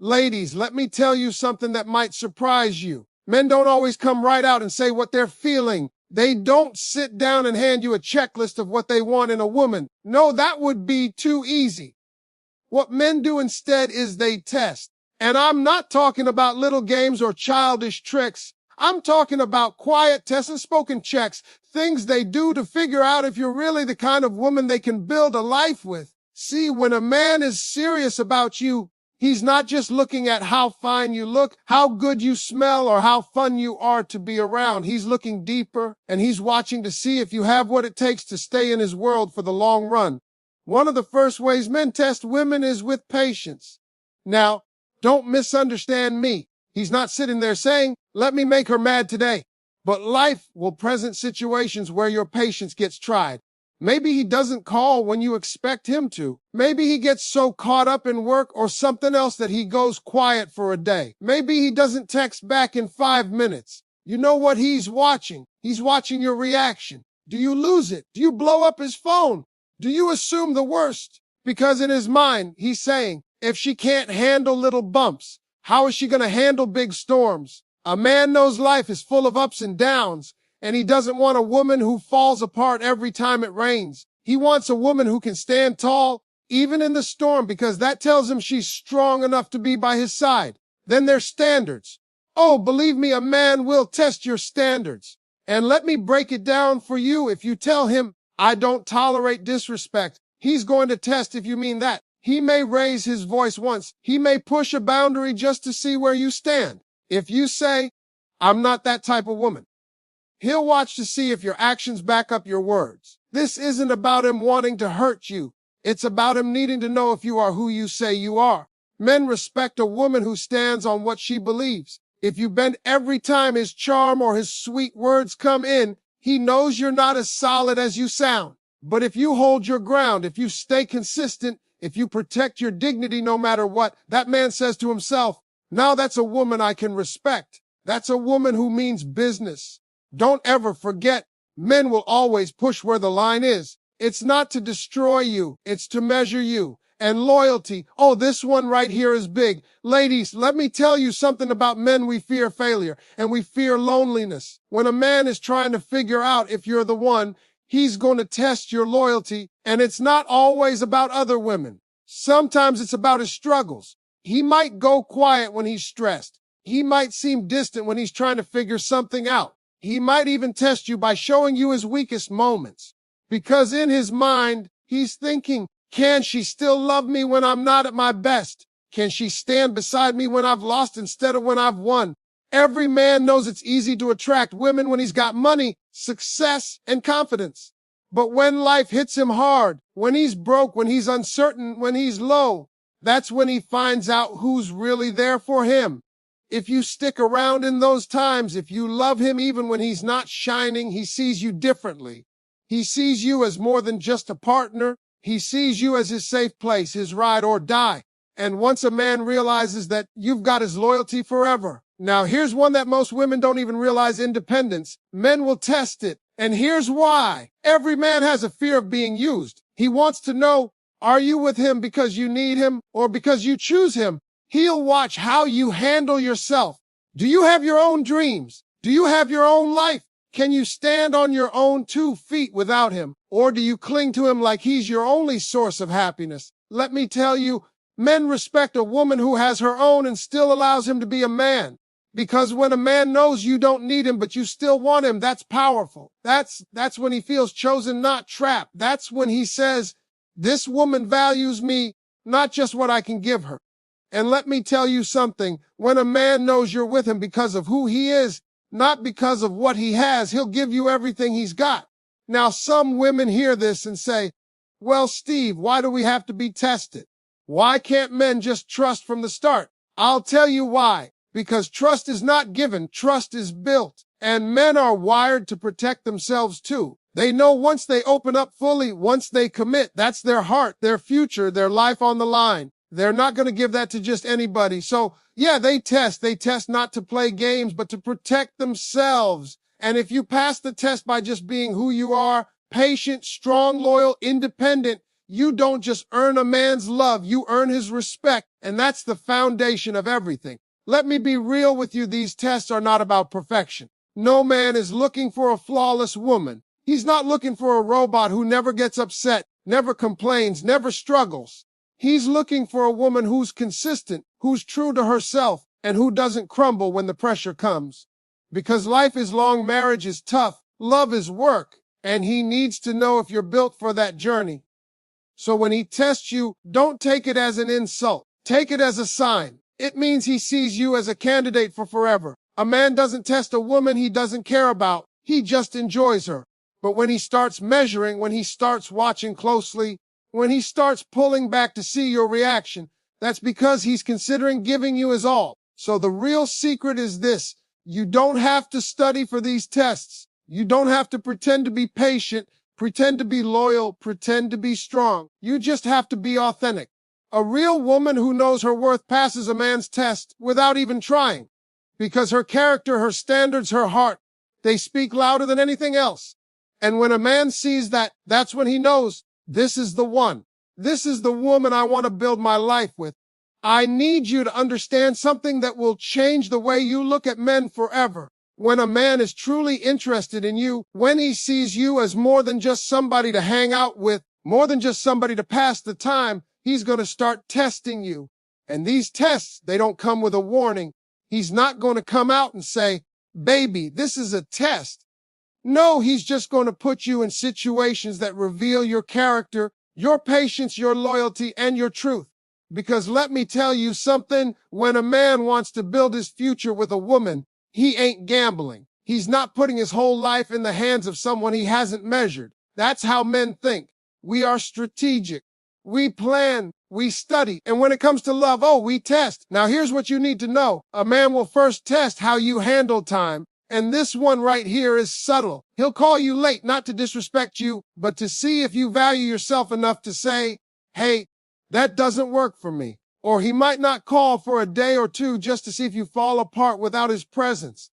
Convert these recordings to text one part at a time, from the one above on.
Ladies, let me tell you something that might surprise you. Men don't always come right out and say what they're feeling. They don't sit down and hand you a checklist of what they want in a woman. No, that would be too easy. What men do instead is they test. And I'm not talking about little games or childish tricks. I'm talking about quiet tests and spoken checks, things they do to figure out if you're really the kind of woman they can build a life with. See, when a man is serious about you, he's not just looking at how fine you look, how good you smell, or how fun you are to be around. He's looking deeper, and he's watching to see if you have what it takes to stay in his world for the long run. One of the first ways men test women is with patience. Now, don't misunderstand me. He's not sitting there saying, let me make her mad today. But life will present situations where your patience gets tried. Maybe he doesn't call when you expect him to. Maybe he gets so caught up in work or something else that he goes quiet for a day. Maybe he doesn't text back in 5 minutes. You know what he's watching? He's watching your reaction. Do you lose it? Do you blow up his phone? Do you assume the worst? Because in his mind, he's saying, if she can't handle little bumps, how is she going to handle big storms? A man knows life is full of ups and downs, and he doesn't want a woman who falls apart every time it rains. He wants a woman who can stand tall, even in the storm, because that tells him she's strong enough to be by his side. Then there's standards. Oh, believe me, a man will test your standards. And let me break it down for you. If you tell him, I don't tolerate disrespect, he's going to test if you mean that. He may raise his voice once. He may push a boundary just to see where you stand. If you say, I'm not that type of woman, he'll watch to see if your actions back up your words. This isn't about him wanting to hurt you. It's about him needing to know if you are who you say you are. Men respect a woman who stands on what she believes. If you bend every time his charm or his sweet words come in, he knows you're not as solid as you sound. But if you hold your ground, if you stay consistent, if you protect your dignity no matter what, that man says to himself, now that's a woman I can respect. That's a woman who means business. Don't ever forget, men will always push where the line is. It's not to destroy you, it's to measure you. And loyalty, oh, this one right here is big. Ladies, let me tell you something about men. We fear failure and we fear loneliness. When a man is trying to figure out if you're the one, he's going to test your loyalty, and it's not always about other women. Sometimes it's about his struggles. He might go quiet when he's stressed. He might seem distant when he's trying to figure something out. He might even test you by showing you his weakest moments. Because in his mind, he's thinking, can she still love me when I'm not at my best? Can she stand beside me when I've lost instead of when I've won? Every man knows it's easy to attract women when he's got money, success, and confidence. But when life hits him hard, when he's broke, when he's uncertain, when he's low, that's when he finds out who's really there for him. If you stick around in those times, if you love him even when he's not shining, he sees you differently. He sees you as more than just a partner. He sees you as his safe place, his ride or die. And once a man realizes that, you've got his loyalty forever. Now, here's one that most women don't even realize: independence. Men will test it. And here's why. Every man has a fear of being used. He wants to know, are you with him because you need him or because you choose him? He'll watch how you handle yourself. Do you have your own dreams? Do you have your own life? Can you stand on your own 2 feet without him? Or do you cling to him like he's your only source of happiness? Let me tell you, men respect a woman who has her own and still allows him to be a man. Because when a man knows you don't need him, but you still want him, that's powerful. That's when he feels chosen, not trapped. That's when he says, this woman values me, not just what I can give her. And let me tell you something, when a man knows you're with him because of who he is, not because of what he has, he'll give you everything he's got. Now, some women hear this and say, well, Steve, why do we have to be tested? Why can't men just trust from the start? I'll tell you why. Because trust is not given, trust is built. And men are wired to protect themselves too. They know once they open up fully, once they commit, that's their heart, their future, their life on the line. They're not going to give that to just anybody. So, yeah, they test not to play games, but to protect themselves. And if you pass the test by just being who you are, patient, strong, loyal, independent, You don't just earn a man's love, you earn his respect, and that's the foundation of everything. Let me be real with you, these tests are not about perfection. No man is looking for a flawless woman. He's not looking for a robot who never gets upset, never complains, never struggles. He's looking for a woman who's consistent, who's true to herself, and who doesn't crumble when the pressure comes. Because life is long, marriage is tough, love is work, and he needs to know if you're built for that journey. So when he tests you, don't take it as an insult. Take it as a sign. It means he sees you as a candidate for forever. A man doesn't test a woman he doesn't care about. He just enjoys her. But when he starts measuring, when he starts watching closely, when he starts pulling back to see your reaction, that's because he's considering giving you his all. So the real secret is this. You don't have to study for these tests. You don't have to pretend to be patient, pretend to be loyal, pretend to be strong. You just have to be authentic. A real woman who knows her worth passes a man's test without even trying. Because her character, her standards, her heart, they speak louder than anything else. And when a man sees that, that's when he knows, this is the one. This is the woman I want to build my life with. I need you to understand something that will change the way you look at men forever. When a man is truly interested in you, when he sees you as more than just somebody to hang out with, more than just somebody to pass the time, he's going to start testing you. And these tests, they don't come with a warning. He's not going to come out and say, baby, this is a test. No, he's just going to put you in situations that reveal your character, your patience, your loyalty, and your truth. Because let me tell you something, when a man wants to build his future with a woman, he ain't gambling. He's not putting his whole life in the hands of someone he hasn't measured. That's how men think. We are strategic. We plan, we study, and when it comes to love, we test. Now here's what you need to know. A man will first test how you handle time, and this one right here is subtle. He'll call you late, not to disrespect you, but to see if you value yourself enough to say, hey, that doesn't work for me. Or he might not call for a day or two just to see if you fall apart without his presence.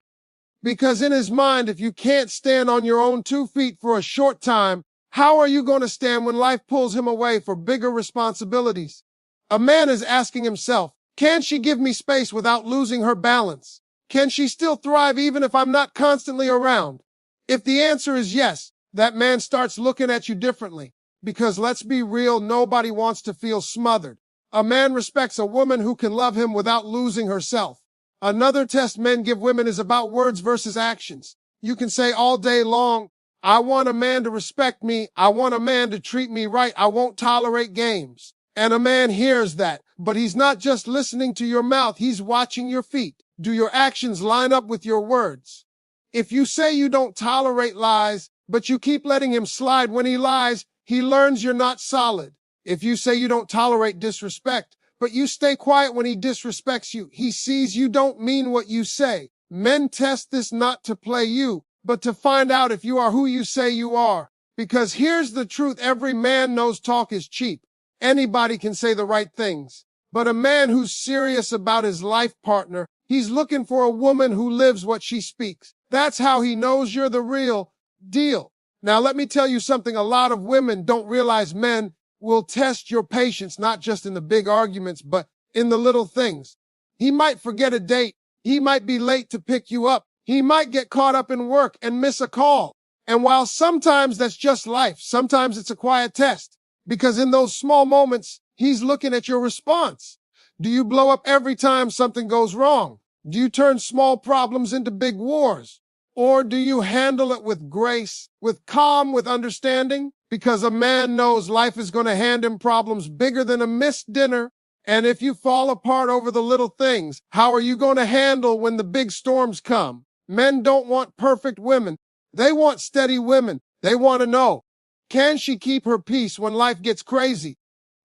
Because in his mind, if you can't stand on your own 2 feet for a short time, how are you going to stand when life pulls him away for bigger responsibilities? A man is asking himself, can she give me space without losing her balance? Can she still thrive even if I'm not constantly around? If the answer is yes, that man starts looking at you differently. Because let's be real, nobody wants to feel smothered. A man respects a woman who can love him without losing herself. Another test men give women is about words versus actions. You can say all day long, I want a man to respect me. I want a man to treat me right. I won't tolerate games. And a man hears that, but he's not just listening to your mouth. He's watching your feet. Do your actions line up with your words? If you say you don't tolerate lies, but you keep letting him slide when he lies, he learns you're not solid. If you say you don't tolerate disrespect, but you stay quiet when he disrespects you, he sees you don't mean what you say. Men test this not to play you, but to find out if you are who you say you are. Because here's the truth, every man knows talk is cheap. Anybody can say the right things. But a man who's serious about his life partner, he's looking for a woman who lives what she speaks. That's how he knows you're the real deal. Now let me tell you something, a lot of women don't realize men will test your patience, not just in the big arguments, but in the little things. He might forget a date. He might be late to pick you up. He might get caught up in work and miss a call. And while sometimes that's just life, sometimes it's a quiet test. Because in those small moments, he's looking at your response. Do you blow up every time something goes wrong? Do you turn small problems into big wars? Or do you handle it with grace, with calm, with understanding? Because a man knows life is going to hand him problems bigger than a missed dinner. And if you fall apart over the little things, how are you going to handle when the big storms come? Men don't want perfect women. They want steady women. They want to know, can she keep her peace when life gets crazy?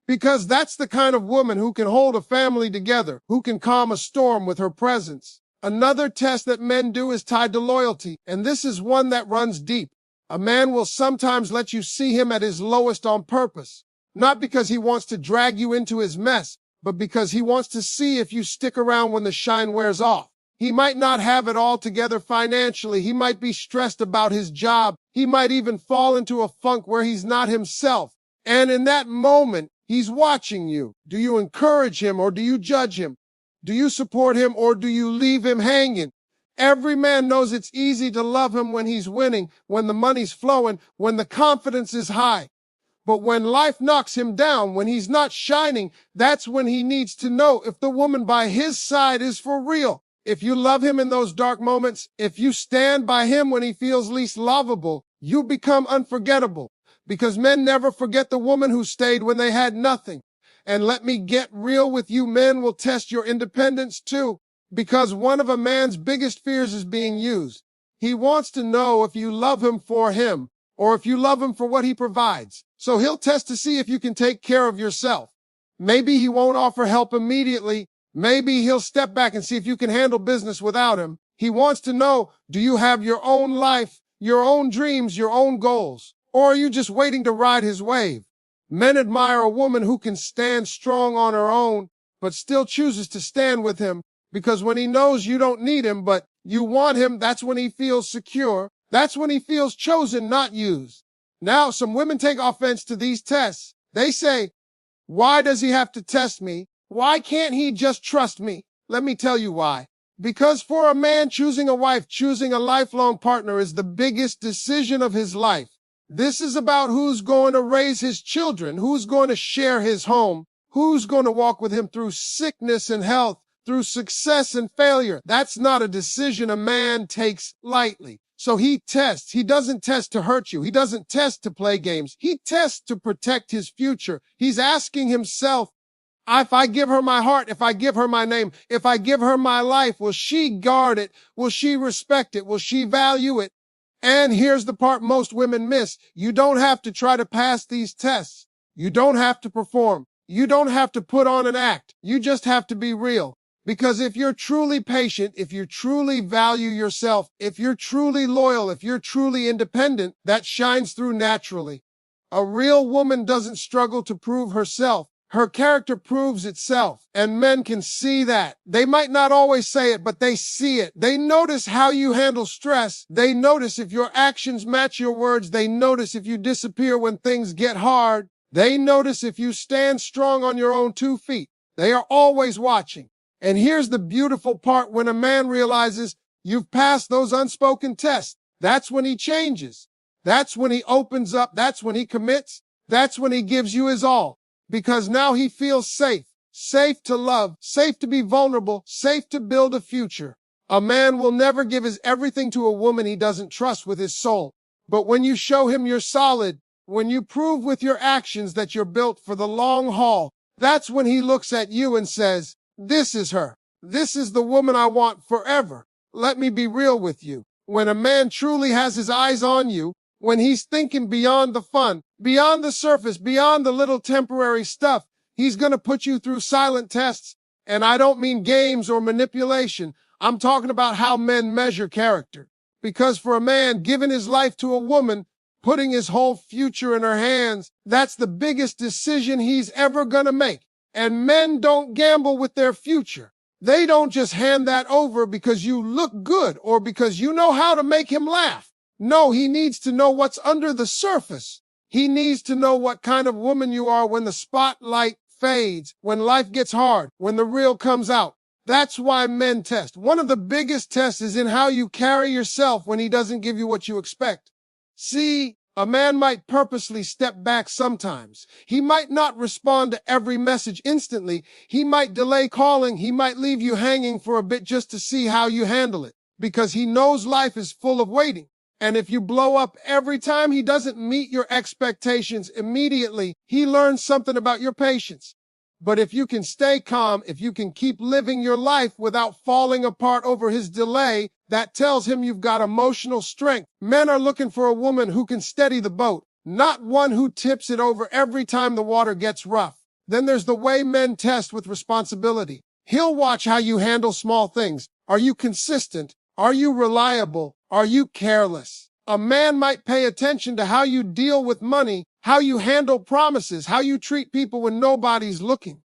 Because that's the kind of woman who can hold a family together, who can calm a storm with her presence. Another test that men do is tied to loyalty, and this is one that runs deep. A man will sometimes let you see him at his lowest on purpose, not because he wants to drag you into his mess, but because he wants to see if you stick around when the shine wears off. He might not have it all together financially. He might be stressed about his job. He might even fall into a funk where he's not himself. And in that moment, he's watching you. Do you encourage him or do you judge him? Do you support him or do you leave him hanging? Every man knows it's easy to love him when he's winning, when the money's flowing, when the confidence is high. But when life knocks him down, when he's not shining, that's when he needs to know if the woman by his side is for real. If you love him in those dark moments, if you stand by him when he feels least lovable, you become unforgettable. Because men never forget the woman who stayed when they had nothing. And let me get real with you, men will test your independence too. Because one of a man's biggest fears is being used. He wants to know if you love him for him, or if you love him for what he provides. So he'll test to see if you can take care of yourself. Maybe he won't offer help immediately. Maybe he'll step back and see if you can handle business without him. He wants to know, do you have your own life, your own dreams, your own goals? Or are you just waiting to ride his wave? Men admire a woman who can stand strong on her own, but still chooses to stand with him, because when he knows you don't need him, but you want him, that's when he feels secure. That's when he feels chosen, not used. Now, some women take offense to these tests. They say, why does he have to test me? Why can't he just trust me? Let me tell you why. Because for a man, choosing a wife, choosing a lifelong partner is the biggest decision of his life. This is about who's going to raise his children, who's going to share his home, who's going to walk with him through sickness and health, through success and failure. That's not a decision a man takes lightly. So he tests. He doesn't test to hurt you. He doesn't test to play games. He tests to protect his future. He's asking himself, if I give her my heart, if I give her my name, if I give her my life, will she guard it? Will she respect it? Will she value it? And here's the part most women miss. You don't have to try to pass these tests. You don't have to perform. You don't have to put on an act. You just have to be real. Because if you're truly patient, if you truly value yourself, if you're truly loyal, if you're truly independent, that shines through naturally. A real woman doesn't struggle to prove herself. Her character proves itself, and men can see that. They might not always say it, but they see it. They notice how you handle stress. They notice if your actions match your words. They notice if you disappear when things get hard. They notice if you stand strong on your own 2 feet. They are always watching. And here's the beautiful part: when a man realizes you've passed those unspoken tests, that's when he changes. That's when he opens up. That's when he commits. That's when he gives you his all. Because now he feels safe, safe to love, safe to be vulnerable, safe to build a future. A man will never give his everything to a woman he doesn't trust with his soul. But when you show him you're solid, when you prove with your actions that you're built for the long haul, that's when he looks at you and says, this is her. This is the woman I want forever. Let me be real with you. When a man truly has his eyes on you, when he's thinking beyond the fun, beyond the surface, beyond the little temporary stuff, he's going to put you through silent tests. And I don't mean games or manipulation. I'm talking about how men measure character. Because for a man, giving his life to a woman, putting his whole future in her hands, that's the biggest decision he's ever going to make. And men don't gamble with their future. They don't just hand that over because you look good or because you know how to make him laugh. No, he needs to know what's under the surface. He needs to know what kind of woman you are when the spotlight fades, when life gets hard, when the real comes out. That's why men test. One of the biggest tests is in how you carry yourself when he doesn't give you what you expect. See, a man might purposely step back sometimes. He might not respond to every message instantly. He might delay calling. He might leave you hanging for a bit just to see how you handle it, because he knows life is full of waiting. And if you blow up every time he doesn't meet your expectations immediately, he learns something about your patience. But if you can stay calm, if you can keep living your life without falling apart over his delay, that tells him you've got emotional strength. Men are looking for a woman who can steady the boat, not one who tips it over every time the water gets rough. Then there's the way men test with responsibility. He'll watch how you handle small things. Are you consistent? Are you reliable? Are you careless? A man might pay attention to how you deal with money, how you handle promises, how you treat people when nobody's looking.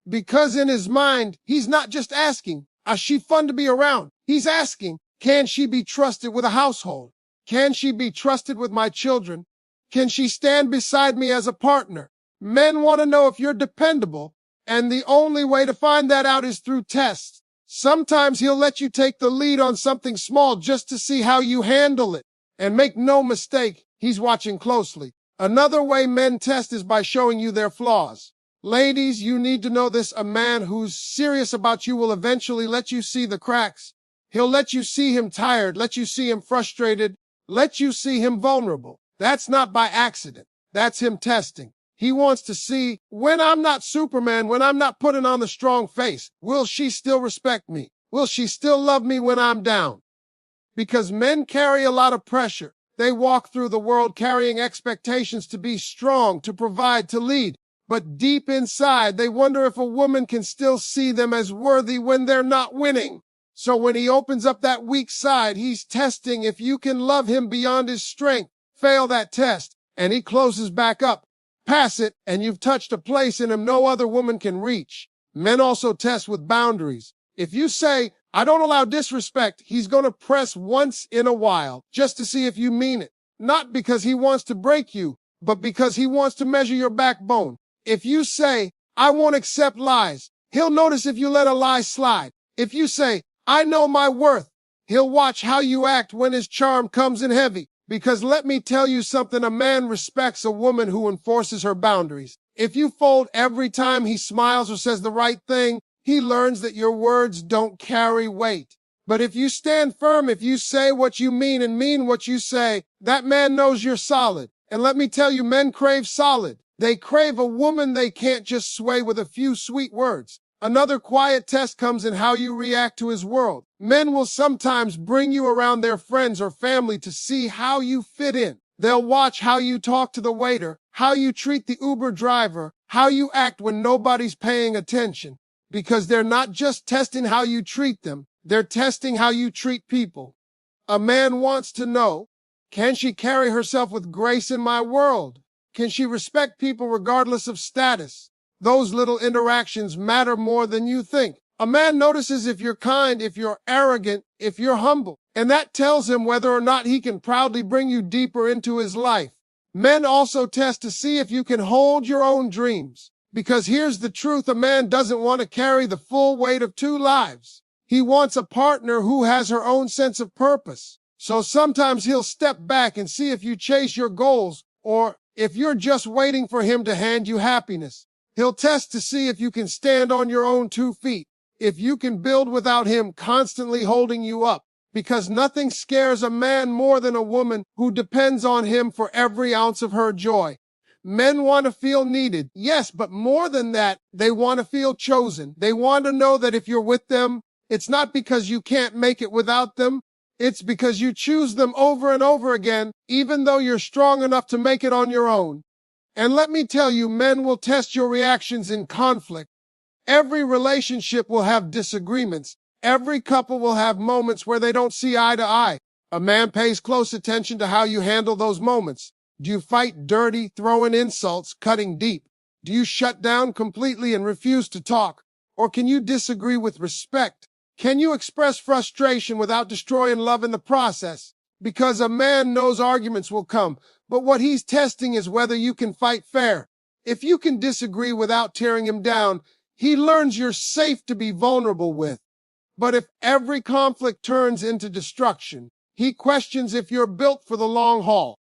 Because in his mind, he's not just asking, is she fun to be around? He's asking, can she be trusted with a household? Can she be trusted with my children? Can she stand beside me as a partner? Men want to know if you're dependable, and the only way to find that out is through tests. Sometimes he'll let you take the lead on something small just to see how you handle it. And make no mistake, he's watching closely. Another way men test is by showing you their flaws. Ladies, you need to know this. A man who's serious about you will eventually let you see the cracks. He'll let you see him tired, let you see him frustrated, let you see him vulnerable. That's not by accident. That's him testing. He wants to see, when I'm not Superman, when I'm not putting on the strong face, will she still respect me? Will she still love me when I'm down? Because men carry a lot of pressure. They walk through the world carrying expectations to be strong, to provide, to lead. But deep inside, they wonder if a woman can still see them as worthy when they're not winning. So when he opens up that weak side, he's testing if you can love him beyond his strength. Fail that test, and he closes back up. Pass it, and you've touched a place in him no other woman can reach. Men also test with boundaries. If you say, I don't allow disrespect, he's going to press once in a while just to see if you mean it. Not because he wants to break you, but because he wants to measure your backbone. If you say, I won't accept lies, he'll notice if you let a lie slide. If you say, I know my worth, he'll watch how you act when his charm comes in heavy. Because let me tell you something, a man respects a woman who enforces her boundaries. If you fold every time he smiles or says the right thing, he learns that your words don't carry weight. But if you stand firm, if you say what you mean and mean what you say, that man knows you're solid. And let me tell you, men crave solid. They crave a woman they can't just sway with a few sweet words. Another quiet test comes in how you react to his world. Men will sometimes bring you around their friends or family to see how you fit in. They'll watch how you talk to the waiter, how you treat the Uber driver, how you act when nobody's paying attention. Because they're not just testing how you treat them, they're testing how you treat people. A man wants to know, can she carry herself with grace in my world? Can she respect people regardless of status? Those little interactions matter more than you think. A man notices if you're kind, if you're arrogant, if you're humble, and that tells him whether or not he can proudly bring you deeper into his life. Men also test to see if you can hold your own dreams. Because here's the truth, a man doesn't want to carry the full weight of two lives. He wants a partner who has her own sense of purpose. So sometimes he'll step back and see if you chase your goals or if you're just waiting for him to hand you happiness. He'll test to see if you can stand on your own 2 feet, if you can build without him constantly holding you up. Because nothing scares a man more than a woman who depends on him for every ounce of her joy. Men want to feel needed, yes, but more than that, they want to feel chosen. They want to know that if you're with them, it's not because you can't make it without them. It's because you choose them over and over again, even though you're strong enough to make it on your own. And let me tell you, men will test your reactions in conflict. Every relationship will have disagreements. Every couple will have moments where they don't see eye to eye. A man pays close attention to how you handle those moments. Do you fight dirty, throwing insults, cutting deep? Do you shut down completely and refuse to talk? Or can you disagree with respect? Can you express frustration without destroying love in the process? Because a man knows arguments will come, but what he's testing is whether you can fight fair. If you can disagree without tearing him down, he learns you're safe to be vulnerable with. But if every conflict turns into destruction, he questions if you're built for the long haul.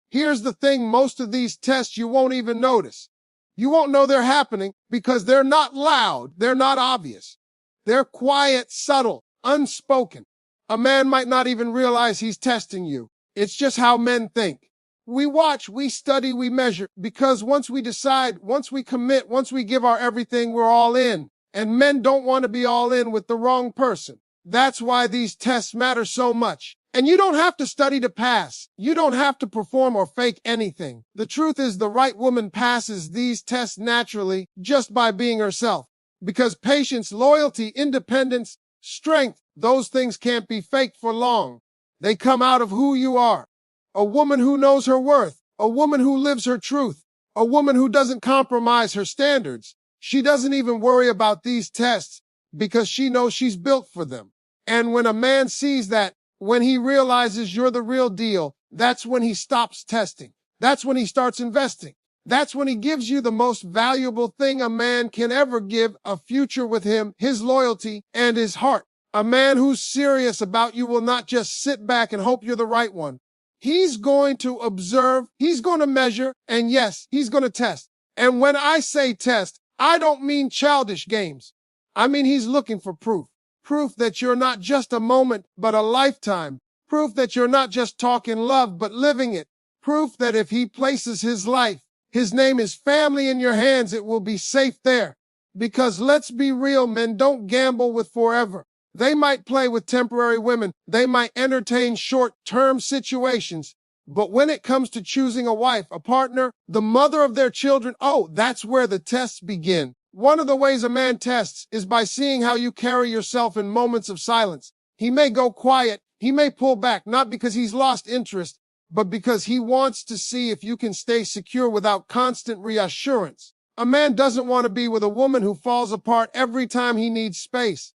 Here's the thing, most of these tests you won't even notice. You won't know they're happening because they're not loud, they're not obvious. They're quiet, subtle, unspoken. A man might not even realize he's testing you. It's just how men think. We watch, we study, we measure, because once we decide, once we commit, once we give our everything, we're all in. And men don't want to be all in with the wrong person. That's why these tests matter so much. And you don't have to study to pass. You don't have to perform or fake anything. The truth is the right woman passes these tests naturally just by being herself. Because patience, loyalty, independence, strength, those things can't be faked for long. They come out of who you are. A woman who knows her worth. A woman who lives her truth. A woman who doesn't compromise her standards. She doesn't even worry about these tests because she knows she's built for them. And when a man sees that, when he realizes you're the real deal, that's when he stops testing. That's when he starts investing. That's when he gives you the most valuable thing a man can ever give, a future with him, his loyalty and his heart. A man who's serious about you will not just sit back and hope you're the right one. He's going to observe, he's going to measure, and yes, he's going to test. And when I say test, I don't mean childish games. I mean he's looking for proof. Proof that you're not just a moment, but a lifetime. Proof that you're not just talking love, but living it. Proof that if he places his life, his name, his family in your hands, it will be safe there. Because let's be real, men don't gamble with forever. They might play with temporary women. They might entertain short-term situations. But when it comes to choosing a wife, a partner, the mother of their children, oh, that's where the tests begin. One of the ways a man tests is by seeing how you carry yourself in moments of silence. He may go quiet. He may pull back, not because he's lost interest, but because he wants to see if you can stay secure without constant reassurance. A man doesn't want to be with a woman who falls apart every time he needs space.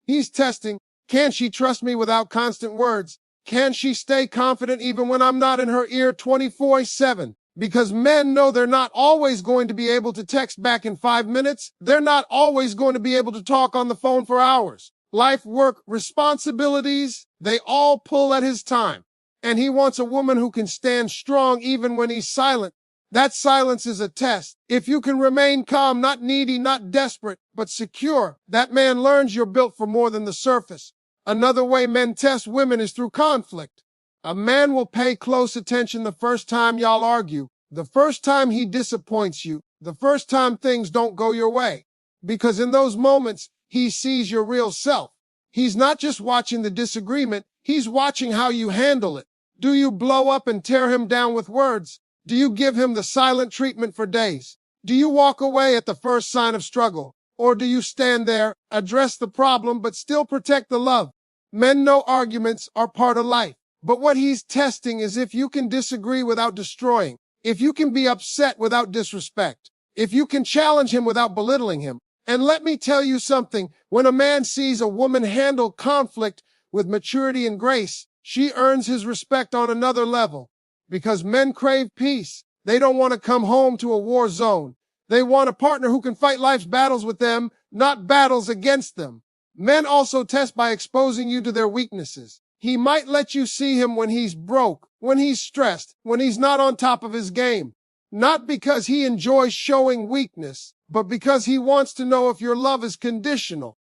He's testing, can she trust me without constant words? Can she stay confident even when I'm not in her ear 24/7? Because men know they're not always going to be able to text back in 5 minutes. They're not always going to be able to talk on the phone for hours. Life, work, responsibilities, they all pull at his time. And he wants a woman who can stand strong even when he's silent. That silence is a test. If you can remain calm, not needy, not desperate, but secure, that man learns you're built for more than the surface. Another way men test women is through conflict. A man will pay close attention the first time y'all argue, the first time he disappoints you, the first time things don't go your way. Because in those moments, he sees your real self. He's not just watching the disagreement, he's watching how you handle it. Do you blow up and tear him down with words? Do you give him the silent treatment for days? Do you walk away at the first sign of struggle? Or do you stand there, address the problem, but still protect the love? Men know arguments are part of life. But what he's testing is if you can disagree without destroying, if you can be upset without disrespect, if you can challenge him without belittling him. And let me tell you something, when a man sees a woman handle conflict with maturity and grace, she earns his respect on another level. Because men crave peace. They don't want to come home to a war zone. They want a partner who can fight life's battles with them, not battles against them. Men also test by exposing you to their weaknesses. He might let you see him when he's broke, when he's stressed, when he's not on top of his game. Not because he enjoys showing weakness, but because he wants to know if your love is conditional.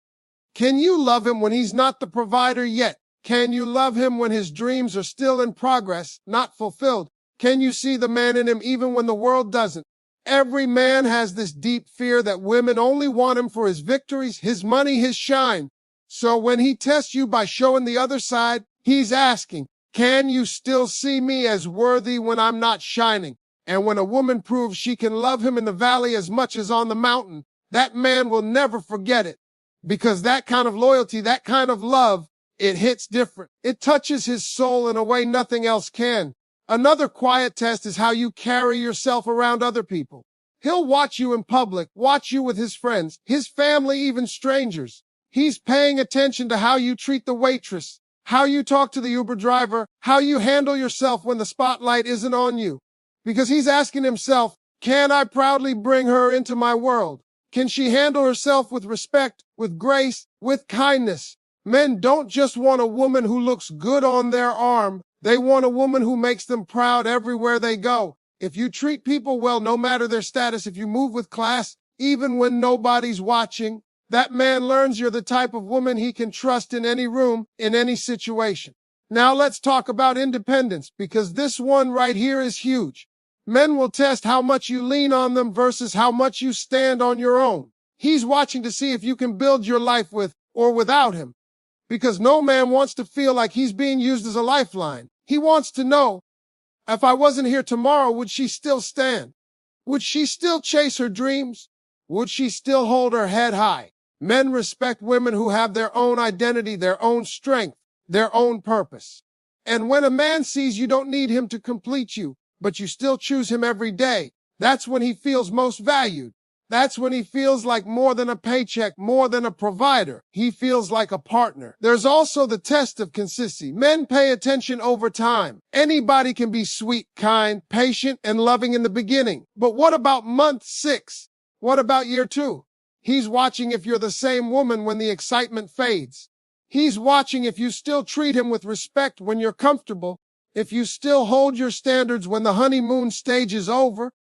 Can you love him when he's not the provider yet? Can you love him when his dreams are still in progress, not fulfilled? Can you see the man in him even when the world doesn't? Every man has this deep fear that women only want him for his victories, his money, his shine. So when he tests you by showing the other side, he's asking, can you still see me as worthy when I'm not shining? And when a woman proves she can love him in the valley as much as on the mountain, that man will never forget it. Because that kind of loyalty, that kind of love, it hits different. It touches his soul in a way nothing else can. Another quiet test is how you carry yourself around other people. He'll watch you in public, watch you with his friends, his family, even strangers. He's paying attention to how you treat the waitress, how you talk to the Uber driver, how you handle yourself when the spotlight isn't on you. Because he's asking himself, can I proudly bring her into my world? Can she handle herself with respect, with grace, with kindness? Men don't just want a woman who looks good on their arm. They want a woman who makes them proud everywhere they go. If you treat people well, no matter their status, if you move with class, even when nobody's watching, that man learns you're the type of woman he can trust in any room, in any situation. Now let's talk about independence, because this one right here is huge. Men will test how much you lean on them versus how much you stand on your own. He's watching to see if you can build your life with or without him. Because no man wants to feel like he's being used as a lifeline. He wants to know, if I wasn't here tomorrow, would she still stand? Would she still chase her dreams? Would she still hold her head high? Men respect women who have their own identity, their own strength, their own purpose. And when a man sees you don't need him to complete you, but you still choose him every day, that's when he feels most valued. That's when he feels like more than a paycheck, more than a provider. He feels like a partner. There's also the test of consistency. Men pay attention over time. Anybody can be sweet, kind, patient, and loving in the beginning. But what about month 6? What about year 2? He's watching if you're the same woman when the excitement fades. He's watching if you still treat him with respect when you're comfortable, if you still hold your standards when the honeymoon stage is over.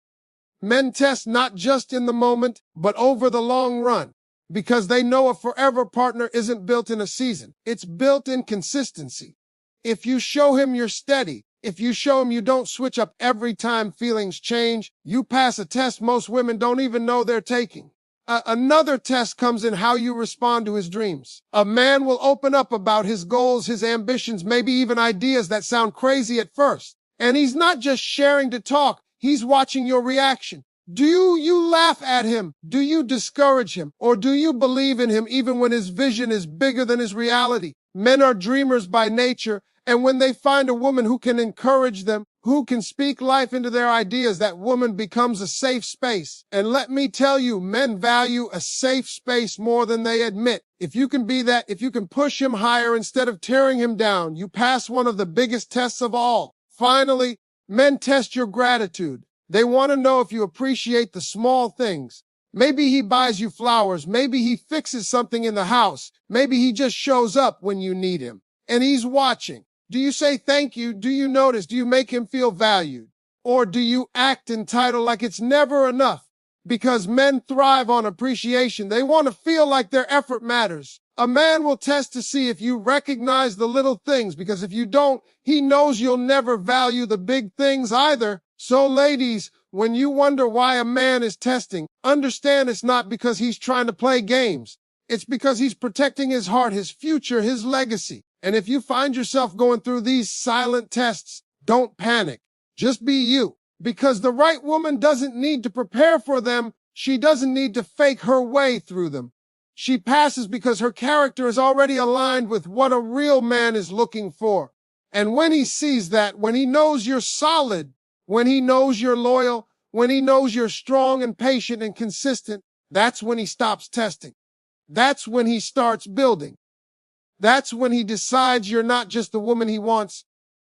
Men test not just in the moment, but over the long run, because they know a forever partner isn't built in a season. It's built in consistency. If you show him you're steady, if you show him you don't switch up every time feelings change, you pass a test most women don't even know they're taking. Another test comes in how you respond to his dreams. A man will open up about his goals, his ambitions, maybe even ideas that sound crazy at first. And he's not just sharing to talk. He's watching your reaction. Do you laugh at him? Do you discourage him? Or do you believe in him even when his vision is bigger than his reality? Men are dreamers by nature, and when they find a woman who can encourage them, who can speak life into their ideas, that woman becomes a safe space. And let me tell you, men value a safe space more than they admit. If you can be that, if you can push him higher instead of tearing him down, you pass one of the biggest tests of all. Finally, men test your gratitude. They want to know if you appreciate the small things. Maybe he buys you flowers. Maybe he fixes something in the house. Maybe he just shows up when you need him. And he's watching. Do you say thank you? Do you notice? Do you make him feel valued? Or do you act entitled like it's never enough? Because men thrive on appreciation. They want to feel like their effort matters. A man will test to see if you recognize the little things, because if you don't, he knows you'll never value the big things either. So ladies, when you wonder why a man is testing, understand it's not because he's trying to play games. It's because he's protecting his heart, his future, his legacy. And if you find yourself going through these silent tests, don't panic. Just be you. Because the right woman doesn't need to prepare for them. She doesn't need to fake her way through them. She passes because her character is already aligned with what a real man is looking for. And when he sees that, when he knows you're solid, when he knows you're loyal, when he knows you're strong and patient and consistent, that's when he stops testing. That's when he starts building. That's when he decides you're not just the woman he wants,